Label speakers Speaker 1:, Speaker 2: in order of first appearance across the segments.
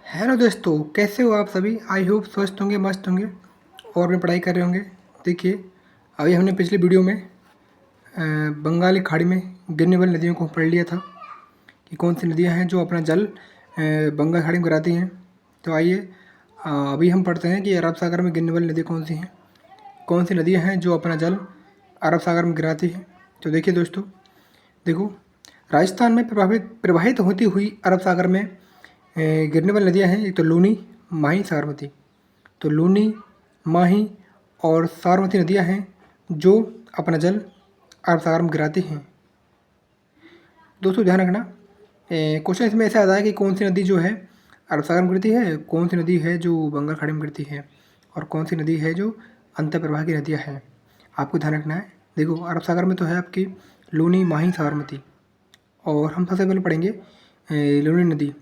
Speaker 1: Hello दोस्तों, कैसे हो आप सभी। आई होप स्वस्थ होंगे, मस्त होंगे और अपनी पढ़ाई कर रहे होंगे। देखिए, अभी हमने पिछले वीडियो में बंगाली खाड़ी में गिरने वाली नदियों को पढ़ लिया था कि कौन सी नदियां हैं जो अपना जल बंगाल खाड़ी में गिराती हैं। तो आइए अभी हम पढ़ते हैं कि अरब सागर में गिरने वाली नदी कौन सी हैं, कौन सी नदियाँ हैं जो अपना जल अरब सागर में गिराती हैं। तो देखिए दोस्तों, देखो, राजस्थान में प्रवाहित होती हुई अरब सागर में गिरने वाली नदियाँ हैं। एक तो लूनी, माही, साबरमती। तो लूनी, माही और साबरमती नदियाँ हैं जो अपना जल अरब सागर में गिराती हैं। दोस्तों ध्यान रखना, क्वेश्चन इसमें ऐसा आता है कि कौन सी नदी जो है अरब सागर में गिरती है, कौन सी नदी है जो बंगाल खाड़ी में गिरती है और कौन सी नदी है जो अंतर प्रवाह की नदियाँ हैं। आपको ध्यान रखना है। देखो, अरब सागर में तो है आपकी लूनी, माही, साबरमती। और हम सबसे पहले पढ़ेंगे लूनी नदी।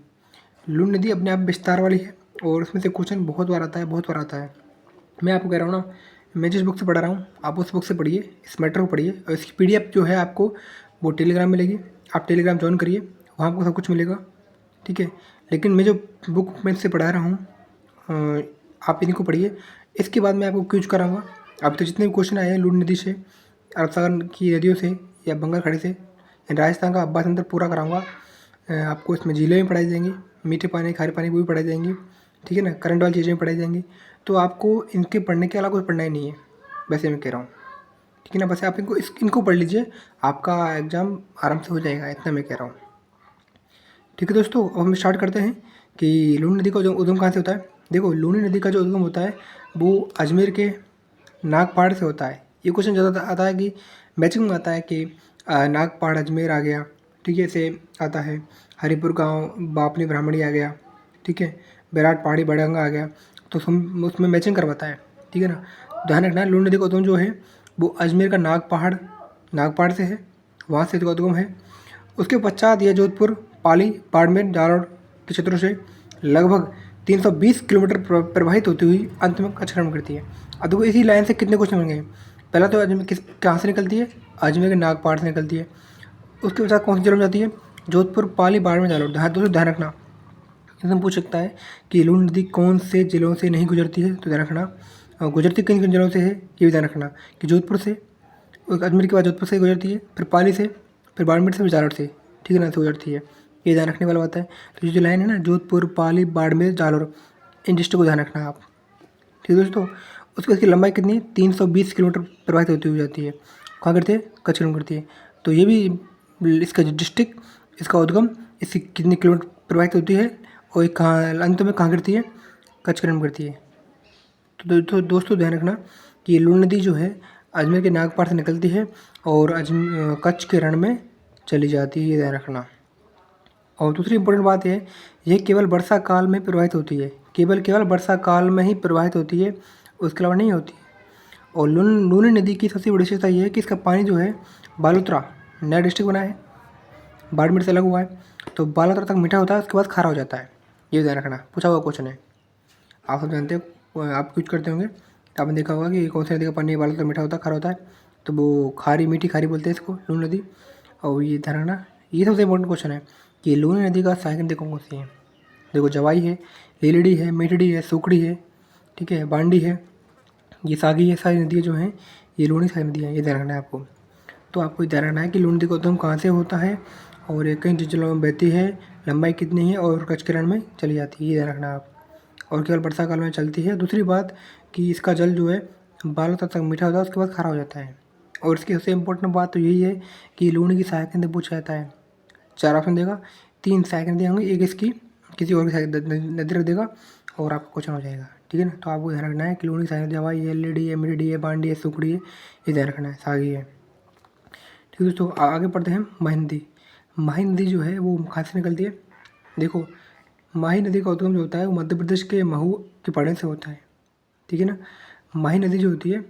Speaker 1: लूनी नदी अपने आप विस्तार वाली है और उसमें से क्वेश्चन बहुत बार आता है, बहुत बार आता है। मैं आपको कह रहा हूँ ना, मैं जिस बुक से पढ़ा रहा हूँ आप उस बुक से पढ़िए, इस मैटर को पढ़िए और इसकी पीडीएफ जो है आपको वो टेलीग्राम मिलेगी। आप टेलीग्राम ज्वाइन करिए, वहाँ आपको सब कुछ मिलेगा, ठीक है। लेकिन मैं जो बुक में से पढ़ा रहा हूँ आप इनको पढ़िए। इसके बाद मैं आपको क्विज कराऊंगा। अब तो जितने भी क्वेश्चन आए हैं लूनी नदी से, अरब सागर की नदियों से या बंगाल खाड़ी से, राजस्थान का अब्बास अंतर पूरा कराऊंगा। आपको इसमें झीलें भी पढ़ाई जाएंगी, मीठे पानी, खारे पानी, वो भी पढ़ाई जाएंगी, ठीक है ना। करंट वाली चीज़ें भी पढ़ाई जाएंगी। तो आपको इनके पढ़ने के अलावा कुछ पढ़ना ही नहीं है, वैसे मैं कह रहा हूँ, ठीक है ना। बस आप इनको पढ़ लीजिए, आपका एग्ज़ाम आराम से हो जाएगा, इतना मैं कह रहा हूँ, ठीक है दोस्तों। अब हम स्टार्ट करते हैं कि लूनी नदी का जो उद्गम कहाँ से होता है। देखो, लूनी नदी का जो उद्गम होता है वो अजमेर के नागपाड़ से होता है। ये क्वेश्चन ज़्यादा आता है कि मैचिंग में आता है कि नागपाड़ अजमेर आ गया, ठीक है, ऐसे आता है। हरिपुर गांव बापनी ब्राह्मणी आ गया, ठीक है। बैराट पहाड़ी बड़ंगा आ गया, तो उसमें मैचिंग करवाता है, ठीक है ना। ध्यान रखना, लूनी नदी का उद्गम जो है वो अजमेर का नागपाड़ से है, वहाँ से इसका उद्गम है। उसके पश्चात यह जोधपुर, पाली, बाड़मेर, जालौर के क्षेत्रों से लगभग 320 किलोमीटर प्रवाहित होती हुई अंत में कच्छरन करती है। अब देखो, इसी लाइन से कितने क्वेश्चन बन गए। पहला तो अजमेर कहाँ से निकलती है, अजमेर के नागपाड़ से निकलती है। उसके पश्चात कौन सी जिलों में जाती है, जोधपुर, पाली, बाड़मेर, जालौर। दोस्तों ध्यान रखना, एकदम पूछ सकता है कि लूनी नदी कौन से जिलों से नहीं गुजरती है, तो ध्यान रखना गुजरती किन किन जिलों से है, ये भी ध्यान रखना कि जोधपुर से, अजमेर के बाद जोधपुर से गुजरती है, फिर पाली से, फिर बाड़मेर से, फिर जालौर से, ठीक है ना, से गुजरती है। ये ध्यान रखने वाला बात है। तो ये जो लाइन है ना, जोधपुर, पाली, बाड़मेर, जालौर, इन डिस्ट्रिक्ट को ध्यान रखना है आप, ठीक है दोस्तों। उसकी इसकी लंबाई कितनी है, 320 किलोमीटर प्रवाहित होती हुई जाती है। कहाँ करती है, कच्छरन करती है। तो ये भी इसका जो डिस्ट्रिक्ट, इसका उद्गम, इसकी कितने किलोमीटर प्रवाहित होती है और ये कहाँ अंत में कहाँ गिरती है, कच्छरन करती है। तो दोस्तों ध्यान रखना कि ये लूनी नदी जो है अजमेर के नागपाड़ से निकलती है और कच्छ के रण में चली जाती है, ये ध्यान रखना। और दूसरी इंपॉर्टेंट बात है, ये केवल वर्षा काल में प्रवाहित होती है, केवल वर्षा काल में ही प्रवाहित होती है, उसके अलावा नहीं होती। और लूनी नदी की सबसे बड़ी विशेषता ये है कि इसका पानी जो है बालोतरा, नया डिस्ट्रिक्ट बना है, बाड़मेर से अलग हुआ है, तो बालोतरा तक मीठा होता है, उसके बाद खारा हो जाता है। ये ध्यान रखना, पूछा हुआ क्वेश्चन है, आप सब जानते हो, आप कुछ करते होंगे तो आपने देखा होगा कि कौन सी नदी का पानी बालोतरा मीठा होता है, खारा होता है, तो वो खारी मीठी खारी बोलते हैं इसको, लूनी नदी। और ये ध्यान रखना, ये सबसे इंपॉर्टेंट क्वेश्चन है कि लूनी नदी का सहायक नदी कौन सी है। देखो, जवाई है, लीलड़ी है, मेठड़ी है, सुकड़ी है, ठीक है, बांडी है, ये सागी है। सारी नदियाँ जो हैं ये लूनी सारी नदियाँ हैं, ये ध्यान रखना है आपको। तो आपको ध्यान रखना है कि लूनी नदी का उद्गम कहाँ से होता है और ये कई जिलों में बहती है, लंबाई कितनी है और कच्छ के रण में चली जाती है, ये ध्यान रखना आप। और केवल वर्षा काल में चलती है। दूसरी बात कि इसका जल जो है 12 तक मीठा होता है, उसके बाद खारा हो जाता है। और इसकी सबसे इम्पोर्टेंट बात तो यही है कि लूनी की सहायक नदी पूछा जाता है। 4 ऑप्शन देगा, 3 सहायक नदी होंगी, एक इसकी किसी और की सहायक नदी रख देगा और आपका क्वेश्चन हो जाएगा, ठीक है ना। तो आपको ध्यान रखना है कि लूनी की सहायक नदी जवाई है, लेडी है, मिडी है, बांडी है, सुकड़ी है, ये ध्यान रखना है, सागी है, ठीक है दोस्तों। आगे पढ़ते हैं माही नदी। माही नदी जो है वो कहाँ से निकलती है। देखो, माही नदी का उद्गम जो होता है वो मध्य प्रदेश के महू के पहाड़ी से होता है, ठीक है ना। माही नदी जो होती है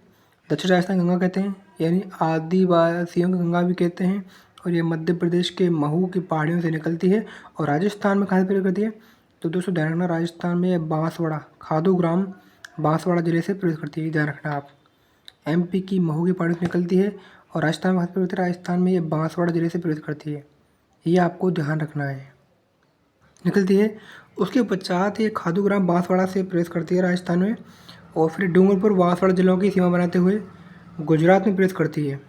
Speaker 1: दक्षिण राजस्थान गंगा कहते हैं, यानी आदिवासियों की गंगा भी कहते हैं। और ये मध्य प्रदेश के महू की पहाड़ियों से निकलती है और राजस्थान में कहाँ से प्रवेश करती है। तो दोस्तों ध्यान रखना, राजस्थान में ये बांसवाड़ा, खादू ग्राम बांसवाड़ा जिले से प्रवेश करती है, ध्यान रखना आप। एमपी की महू की पहाड़ियों से निकलती है और राजस्थान में प्रवेश करती है, राजस्थान में ये बांसवाड़ा जिले से प्रवेश करती है, ये आपको ध्यान रखना है, निकलती है। उसके पश्चात ये खादूग्राम बांसवाड़ा से प्रवेश करती है राजस्थान में, और फिर डूंगरपुर बांसवाड़ा जिलों की सीमा बनाते हुए गुजरात में प्रवेश करती है।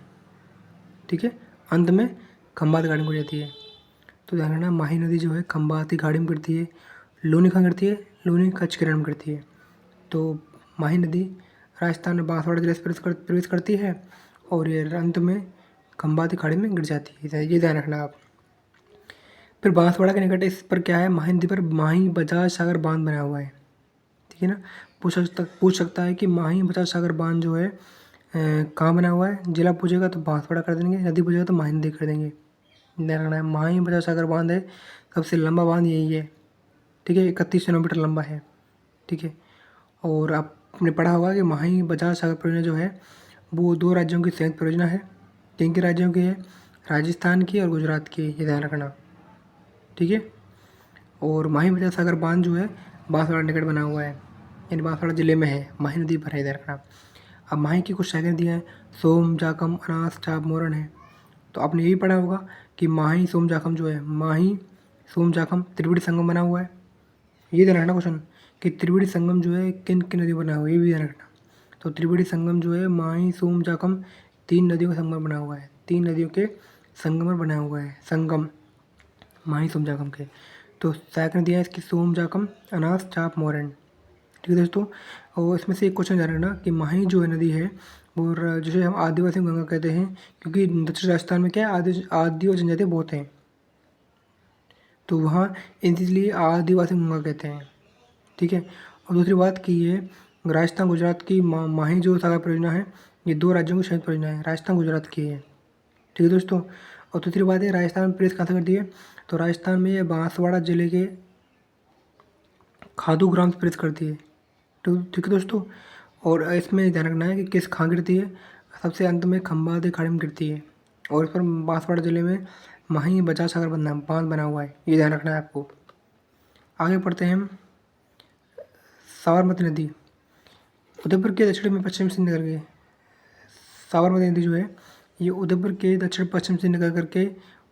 Speaker 1: ठीक है, अंत में खंबात घाटी में गिर जाती है। तो ध्यान रखना, माही नदी जो है खंबात की घाटी में गिरती है। लूनी कहाँ गिरती है? लूनी कच्छ के रण में गिरती है। तो माही नदी राजस्थान में बांसवाड़ा जिले से प्रवेश करती है और ये अंत में खंबात की खाड़ी में गिर जाती है। ये ध्यान रखना आप। फिर बांसवाड़ा के निकट इस पर क्या है? माही नदी पर माही बजाज सागर बांध बना हुआ है। ठीक है ना, पूछ सकता है कि माही बजाज सागर बांध जो है कहाँ बना हुआ है। जिला पूछेगा तो बांसवाड़ा कर देंगे, नदी पूछेगा तो माही नदी कर देंगे। ध्यान रखना है, माही बजाज सागर बांध है, सबसे लंबा बांध यही है। ठीक है, 31 किलोमीटर लंबा है। ठीक है, और आपने पढ़ा होगा कि माही बजाज सागर परियोजना जो है वो 2 राज्यों की संयुक्त परियोजना है। किन के राज्यों की है? राजस्थान की और गुजरात की, ये ध्यान रखना। ठीक है, और माही बजाज सागर बांध जो है बांसवाड़ा निकट बना हुआ है, यानी बांसवाड़ा जिले में है, माही नदी पर है, ध्यान रखना। अब माही की कुछ शाखाएं दिया है, सोम, जाखम, अनास, चाप, मोरन है। तो आपने यही पढ़ा होगा कि माही सोम जाखम जो है, माही सोम जाखम त्रिवेणी संगम बना हुआ है। ये ध्यान रखना क्वेश्चन कि त्रिवेणी संगम जो है किन किन नदियों बना हुआ है, ये भी ध्यान रखना। तो त्रिवेणी संगम जो है माही सोम जाखम 3 नदियों का संगम बना हुआ है, 3 नदियों के संगम पर बना हुआ है, संगम माही सोम जाखम के। तो सहायक नदियाँ इसकी सोम जाखम, अनास, चाप, मोरन। ठीक है दोस्तों, और इसमें से एक क्वेश्चन ध्यान रखना कि माही जो है नदी है वो जिसे हम आदिवासी गंगा कहते हैं, क्योंकि दक्षिण राजस्थान में क्या है, आदिवासी जनजाति बहुत हैं, तो वहाँ इसलिए आदिवासी गंगा कहते हैं। ठीक है, और दूसरी बात कि ये राजस्थान गुजरात की माही जो सागर परियोजना है ये 2 राज्यों की संयुक्त परियोजना है, राजस्थान गुजरात की है। ठीक है दोस्तों, और दूसरी बात है राजस्थान में प्रेस कहाँ से करती है? तो राजस्थान में ये बांसवाड़ा जिले के खादू ग्राम से प्रेस करती है। तो ठीक है दोस्तों, और इसमें ध्यान रखना है कि किस कहाँ गिरती है, सबसे अंत में खंबात की खाड़ी में गिरती है, और इस पर बांसवाड़ा जिले में माही बजाज सागर बांध बना हुआ है, ये ध्यान रखना है आपको। आगे पढ़ते हैं हम। साबरमती नदी उदयपुर के दक्षिण में पश्चिम से निकल गई। साबरमती नदी जो है ये उदयपुर के दक्षिण पश्चिम से निकल करके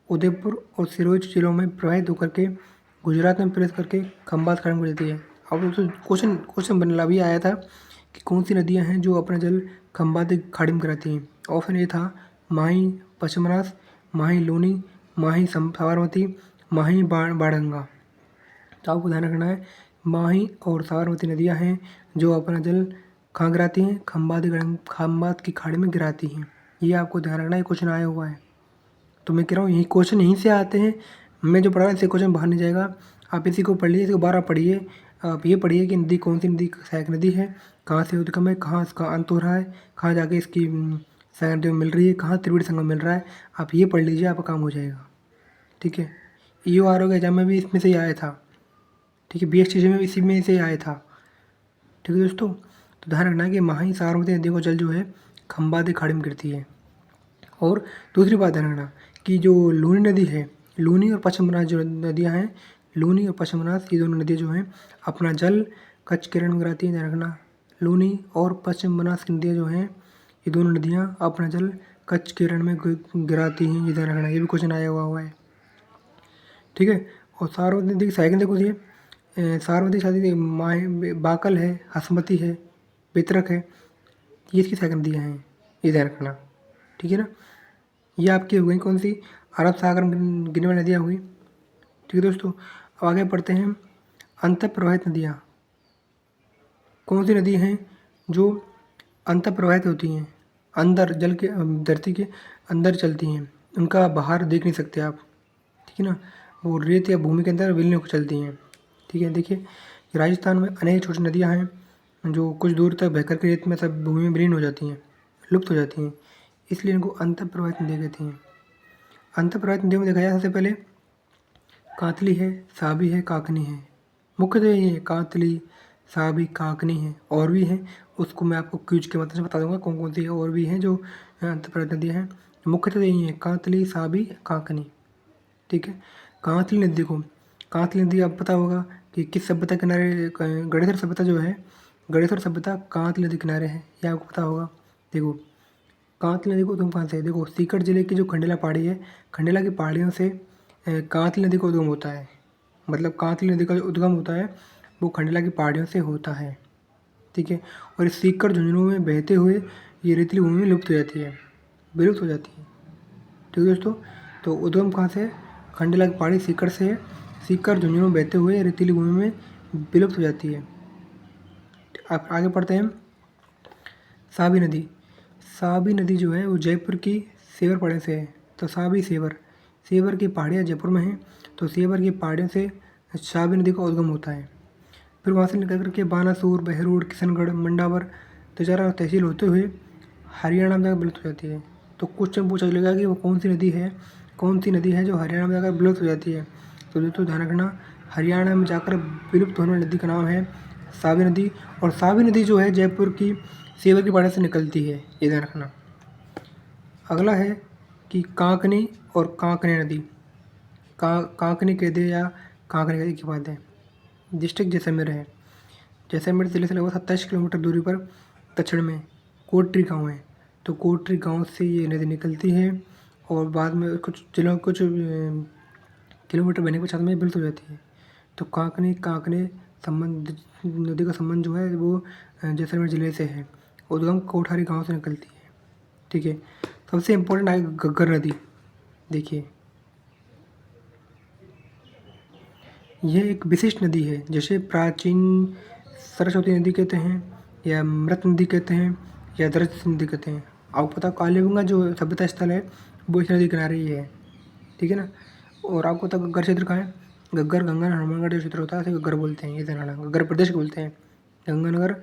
Speaker 1: उदयपुर और सिरोही जिलों में प्रवाहित होकर के गुजरात में प्रवेश करके खंबात खाड़ी में गिरती है। अब तो क्वेश्चन बनला भी आया था कि कौन सी नदियां हैं जो अपना जल खंबात की खाड़ी में गिराती हैं। ऑप्शन ए था माही पश्चिमनाथ, माही लूनी, माही साबरमती, माही बाणगंगा। तो आपको ध्यान रखना है माही और साबरमती नदियाँ हैं जो अपना जल कहाँ गिराती हैं? खंबात की खाड़ी में गिराती हैं। ये आपको ध्यान रखना है, क्वेश्चन आया हुआ है। तो मैं कह रहा हूँ यही क्वेश्चन यहीं से आते हैं, मैं जो पढ़ा रहा इससे क्वेश्चन बाहर नहीं जाएगा। आप इसी को पढ़ लीजिए, इसको 12 पढ़िए। आप ये पढ़िए कि नदी कौन सी नदी सहायक नदी है, कहाँ से उद्गम है, कहाँ इसका अंत हो रहा है, कहाँ जाके इसकी सहायक नदी मिल रही है, कहाँ त्रिवेणी संगम मिल रहा है। आप ये पढ़ लीजिए, आपका काम हो जाएगा। ठीक है, EORO के एग्जाम में भी इसमें से ही आया था। ठीक है, BSTC में इसी में से आया था। ठीक है दोस्तों, तो ध्यान रखना है कि माही साबरमती नदी का जल जो है खंबात की खाड़ी में गिरती है। और दूसरी बात ध्यान रखना कि जो लूनी नदी है, लूनी और पश्चिमनाथ जो नदियाँ हैं, लूनी और पश्चिमनाथ ये दोनों नदियाँ जो हैं अपना जल कच्छ के रण में गिराती हैं। ध्यान रखना, लूनी और पश्चिमनाथ की नदियाँ जो हैं ये दोनों नदियाँ अपना जल कच्छ के रण में गिराती हैं, ये ध्यान रखना। ये भी क्वेश्चन आया हुआ है। ठीक है, और साबरमती नदी की सहायक नदी कौन सी है? साबरमती शादी माही बाकल है, हसमती है, बेतरक है, ये इसकी सहायक नदियाँ हैं, ये ध्यान रखना। ठीक है ना, ये आपकी हो गई कौन सी? अरब सागर में गिरने वाली नदियाँ हुई। ठीक है दोस्तों, अब आगे पढ़ते हैं। अंतर प्रवाहित नदियाँ कौन सी नदी हैं जो अंतर प्रवाहित होती हैं, अंदर जल के धरती के अंदर चलती हैं, उनका बाहर देख नहीं सकते आप। ठीक है ना, वो रेत या भूमि के अंदर विलीन होकर चलती हैं। ठीक है, देखिए राजस्थान में अनेक छोटी नदियाँ हैं जो कुछ दूर तक बहकर के रेत में सब भूमि में विलीन हो जाती हैं, लुप्त हो जाती हैं, इसलिए इनको अंतर प्रवाहित नदियाँ कहती हैं। अंतर प्रवाहित नदियों में देखा जाए सबसे पहले कातली है, साबी है, काकनी है। मुख्यतः ये है कातली, साबी, काकनी है, और भी हैं, उसको मैं आपको क्विज के मदद से बता दूंगा कौन कौन सी है, और भी हैं जो अंतर प्रवाहित नदियाँ हैं। मुख्यतः यही है कातली, साबी, काकनी। ठीक है, कांतली नदी को, कांतली नदी आपको पता होगा कि किस सभ्यता के किनारे, गणेशर सभ्यता जो है, गणेशर सभ्यता कांतली नदी किनारे है, ये आपको पता होगा। देखो कांतली नदी को उद्गम कहाँ से है? देखो सीकर जिले की जो खंडेला पहाड़ी है, खंडेला की पहाड़ियों से कांतली नदी का उद्गम होता है। मतलब कांतली नदी का जो उद्गम होता है वो खंडला की पहाड़ियों से होता है, ठीक है। और इस सीकर झुंझुनू में बहते हुए ये रेतीली भूमि में लुप्त हो जाती है, विलुप्त हो जाती है, ठीक है दोस्तों। तो उद्गम कहाँ से है? खंडला की पहाड़ी सीकर से है। सीकर झुंझुनू बहते हुए रेतीली भूमि में विलुप्त हो जाती है। आप आगे पढ़ते हैं। साबी नदी, साबी नदी जो है वो जयपुर की सेवर पहाड़ी से है। तो साबी सेवर, सेवर की पहाड़ियाँ जयपुर में हैं, तो सेवर की पहाड़ियों से साबी नदी का उद्गम होता है। फिर वहाँ से निकल करके बानासूर, बहरोड, किशनगढ़, मंडावर, तिजारा तहसील होते हुए हरियाणा में जाकर विलुप्त हो जाती है। तो क्वेश्चन पूछा चलेगा कि वो कौन सी नदी है, कौन सी नदी है जो हरियाणा में जाकर विलुप्त हो जाती है। तो दोस्तों ध्यान रखना, हरियाणा में जाकर विलुप्त होने वाली नदी का नाम है साबी नदी। और साबी नदी जो है जयपुर की सेवर की पहाड़ी से निकलती है, ये ध्यान रखना। अगला है कि कांकनी और कांकने नदी। कांकनी कह दे या कांकनी नदी की बात है, डिस्ट्रिक्ट जैसलमेर है। जैसलमेर जिले से लगभग 27 किलोमीटर दूरी पर दक्षिण में कोटरी गांव है। तो कोटरी गांव से ये नदी निकलती है और बाद में कुछ किलोमीटर बहने के पश्चात में विलुप्त हो जाती है। तो कांकनी कांकने संबंध नदी का संबंध जो है वो जैसलमेर जिले से है। उद्गम कोठारी गांव से निकलती है, ठीक है। सबसे इम्पोर्टेंट है घग्गर नदी। देखिए यह एक विशिष्ट नदी है, जैसे प्राचीन सरस्वती नदी कहते हैं, या मृत नदी कहते हैं, या दरज नदी कहते हैं। आपको पता कालीगंगा जो सभ्यता स्थल है वो इस नदी किनारे ही है, ठीक है ना। और आपको पता गग्गर क्षेत्र कहाँ है? गग्गर गंगा हनुमानगढ़ जो क्षेत्र होता है उसे गग्गर बोलते हैं, ये ध्यान रखना। गग्गर प्रदेश को बोलते हैं, गंगानगर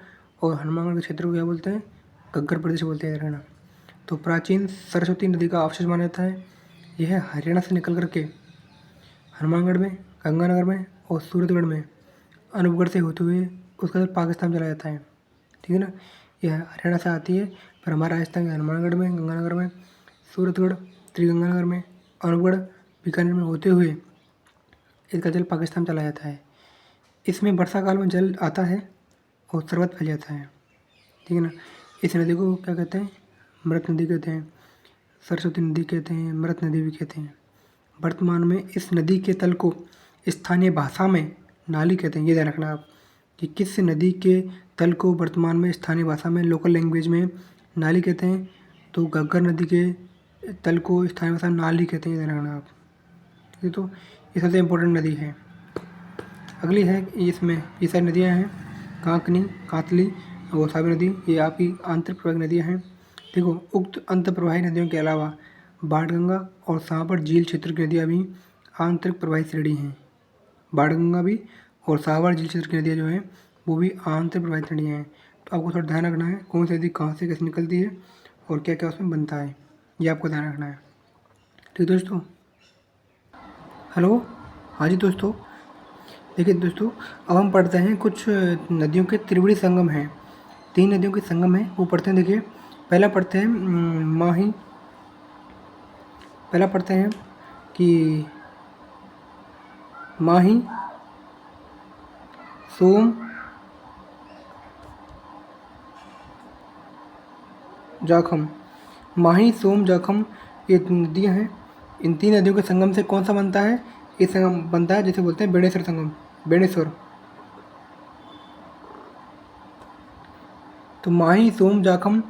Speaker 1: और हनुमानगढ़ के क्षेत्र को क्या बोलते हैं? गग्गर प्रदेश बोलते हैं, ध्यान रखना। तो प्राचीन सरस्वती नदी का अवशेष माना जाता है। यह हरियाणा से निकल करके हनुमानगढ़ में, गंगानगर में और सूरतगढ़ में अनूपगढ़ से होते हुए उसका जल पाकिस्तान चला जाता है, ठीक है ना। यह हरियाणा से आती है, पर हमारा राजस्थान के हनुमानगढ़ में, गंगानगर में, सूरतगढ़, श्रीगंगानगर में, अनूपगढ़, बीकानेर में होते हुए इसका जल पाकिस्तान चला जाता है। इसमें वर्षा काल में जल आता है और सर्वत्र फैल जाता है, ठीक है ना। इस नदी को क्या कहते हैं? मृत नदी कहते हैं, सरस्वती नदी कहते हैं, मृत नदी भी कहते हैं। वर्तमान में इस नदी के तल को स्थानीय भाषा में नाली कहते हैं, ये ध्यान रखना आप कि किस नदी के तल को वर्तमान में स्थानीय भाषा में, लोकल लैंग्वेज में नाली कहते हैं। तो घग्गर नदी के तल को स्थानीय भाषा में नाली कहते हैं, ये ध्यान रखना आप, ठीक है। तो ये सबसे इम्पोर्टेंट नदी है। अगली है, इसमें ये सारी नदियाँ हैं, कांकनी, कातली और साबी नदी, ये आपकी आंतरिक प्रवाही नदियाँ हैं। देखो, उक्त अंतःप्रवाही नदियों के अलावा बाणगंगा और सांभर झील क्षेत्र की नदियाँ भी आंतरिक प्रवाही श्रेणी हैं। बाणगंगा भी और सांभर झील क्षेत्र की नदियाँ जो हैं वो भी आंतरिक प्रवाही श्रेणियाँ हैं। तो आपको थोड़ा ध्यान रखना है कौन सी नदी कहाँ से कैसे निकलती है और क्या क्या उसमें बनता है, ये आपको ध्यान रखना है, ठीक दोस्तों। हेलो, हाँ जी दोस्तों। देखिए दोस्तों, अब हम पढ़ते हैं कुछ नदियों के त्रिवेणी संगम हैं। 3 नदियों के संगम हैं वो पढ़ते हैं। देखिए पहला पढ़ते हैं माही, पहला पढ़ते हैं कि माही, सोम, जाखम। माही, सोम, जाखम ये नदियाँ हैं। इन 3 नदियों के संगम से कौन सा बनता है? ये संगम बनता है जिसे बोलते हैं बेणेश्वर संगम, बेणेश्वर। तो माही, सोम, जाखम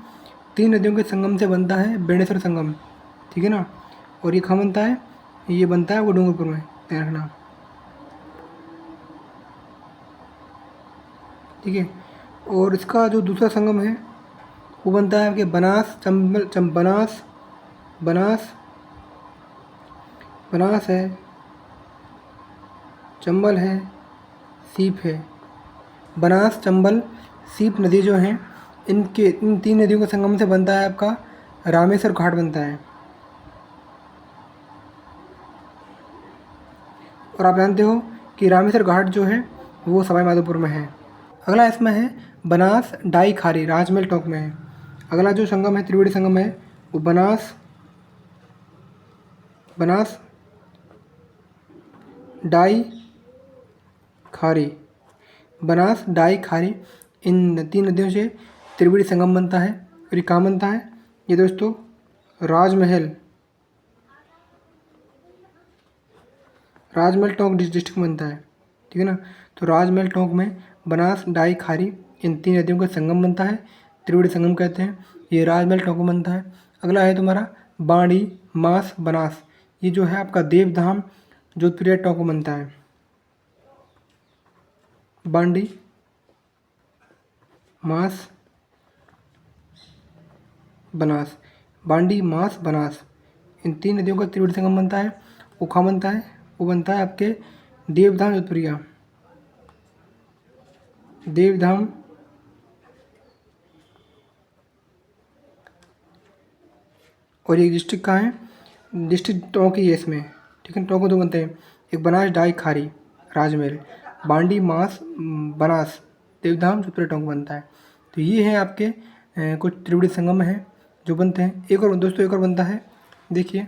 Speaker 1: 3 नदियों के संगम से बनता है बेणेश्वर संगम, ठीक है ना। और ये कहाँ बनता है? ये बनता है वो डूंगरपुर में, ध्यान रखना, ठीक है। और इसका जो दूसरा संगम है वो बनता है कि बनास, बनास है, चंबल है, सीप है। बनास, चंबल, सीप नदी जो हैं इन 3 नदियों के संगम से बनता है आपका रामेश्वर घाट बनता है। और आप जानते हो कि रामेश्वर घाट जो है वो सवाई माधोपुर में है। अगला इसमें है बनास डाई खारी, राजमहल टोंक में है। अगला जो संगम है त्रिवेणी संगम है वो बनास डाई खारी, बनास डाई खारी, इन 3 नदियों से त्रिवेणी संगम बनता है। और ये कहाँ बनता है? ये दोस्तों राजमहल टोंक डिस्ट्रिक्ट में बनता है, ठीक है ना। तो राजमहल टोंक में बनास, डाई, खारी इन 3 नदियों का संगम बनता है, त्रिवेणी संगम कहते हैं। ये राजमहल टोंक में बनता है। अगला है तुम्हारा बाड़ी, मास, बनास। ये जो है आपका देवधाम जोधपुर टोंक में बनता है। बांडी, मास, बनास, बांडी, मास, बनास इन 3 नदियों का त्रिवेणी संगम बनता है। वो कहाँ बनता है? वो बनता है आपके देवधाम जोधपुरिया, देवधाम और ये डिस्ट्रिक्ट कहाँ है? डिस्ट्रिक्ट टोंक ही है इसमें, ठीक है। टोंक में 2 बनते हैं, एक बनास, डाई, खारी राजमहल, बांडी, मास, बनास, देवधाम जोधपुर टोंक बनता है। तो ये है आपके कुछ त्रिवेणी संगम हैं जो बनते हैं। एक और दोस्तों, एक और बनता है, देखिए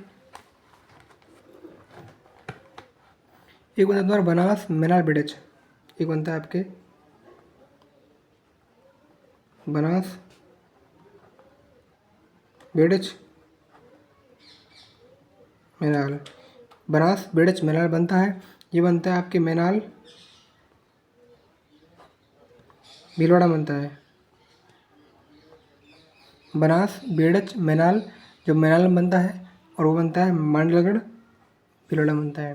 Speaker 1: एक बनता है तुम्हारा बनास मेनाल बेड़च। एक बनता है आपके बनास बेड़च मेनाल, बनास बेड़च मेनाल बनता है। ये बनता है आपके मेनाल भीलवाड़ा बनता है। बनास बेड़च मेनाल जो मेनाल में बनता है, और वो बनता है मांडलगढ़ भीलवाड़ा बनता है,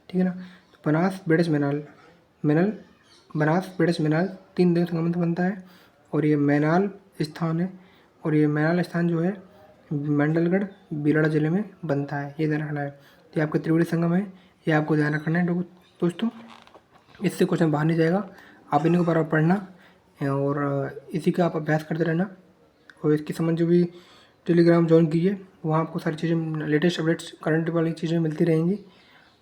Speaker 1: ठीक है ना। तो बनास बेड़च मेनाल, मेनल बनास बेड़च मेनाल 3 नदियों संगम से बनता है। और ये मैनाल स्थान है, और ये मैनाल स्थान जो है मंडलगढ़ भीलवाड़ा जिले में बनता है, ये ध्यान रखना है। तो ये आपका त्रिवेणी संगम है, ये आपको ध्यान रखना है दोस्तों। इससे क्वेश्चन बाहर नहीं जाएगा, आप इन्हीं को बार बार पढ़ना और इसी का आप अभ्यास करते रहना। और इसके संबंध जो भी टेलीग्राम ज्वाइन कीजिए, वहाँ आपको सारी चीज़ें लेटेस्ट अपडेट्स करंट वाली चीज़ें मिलती रहेंगी।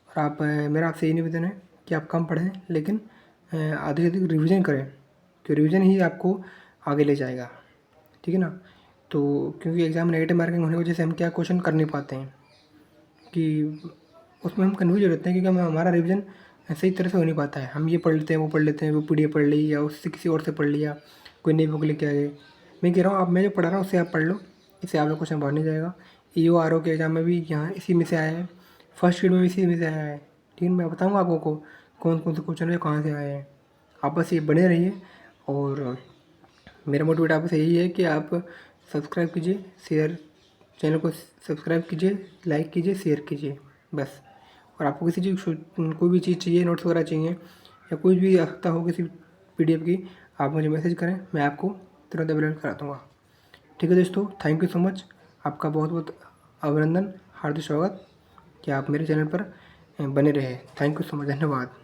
Speaker 1: और आप मेरा आपसे यही निवेदन है कि आप कम पढ़ें, लेकिन अधिक से अधिक रिवीजन करें, तो रिवीजन ही आपको आगे ले जाएगा, ठीक है ना। तो क्योंकि एग्ज़ाम नेगेटिव मार्किंग होने की वजह से हम क्या क्वेश्चन कर नहीं पाते हैं, कि उसमें हम कन्फ्यूज हो जाते हैं, क्योंकि हमारा रिवीजन सही तरह से हो नहीं पाता है। हम ये पढ़ लेते हैं, वो पढ़ लेते हैं, वो पीडीएफ पढ़ ली या उससे किसी और से पढ़ लिया, कोई नई बुक लेके आ गए। मैं कह रहा हूँ आप, मैं जो पढ़ा रहा हूँ उससे आप पढ़ लो, इससे आप लोग क्वेश्चन बाहर नहीं जाएगा। EO RO के एग्ज़ाम में भी यहाँ इसी में से आया है, फर्स्ट शीट में भी इसी में से आया है, ठीक है। मैं बताऊँगा आपको कौन कौन से क्वेश्चन है, कहाँ से आए हैं। आप बस ये बने रहिए, और मेरा मोटिवेट आपसे यही है कि आप सब्सक्राइब कीजिए, शेयर चैनल को सब्सक्राइब कीजिए, लाइक कीजिए, शेयर कीजिए, बस। और आपको किसी चीज़ कोई भी चीज़ चाहिए, नोट्स वगैरह चाहिए, या कुछ भी आवश्यकता हो किसी PDF की, आप मुझे मैसेज करें, मैं आपको तुरंत अवेलेबल करा दूँगा, ठीक है दोस्तों। थैंक यू सो मच, आपका बहुत बहुत अभिनंदन, हार्दिक स्वागत कि आप मेरे चैनल पर बने रहे। थैंक यू सो मच, धन्यवाद।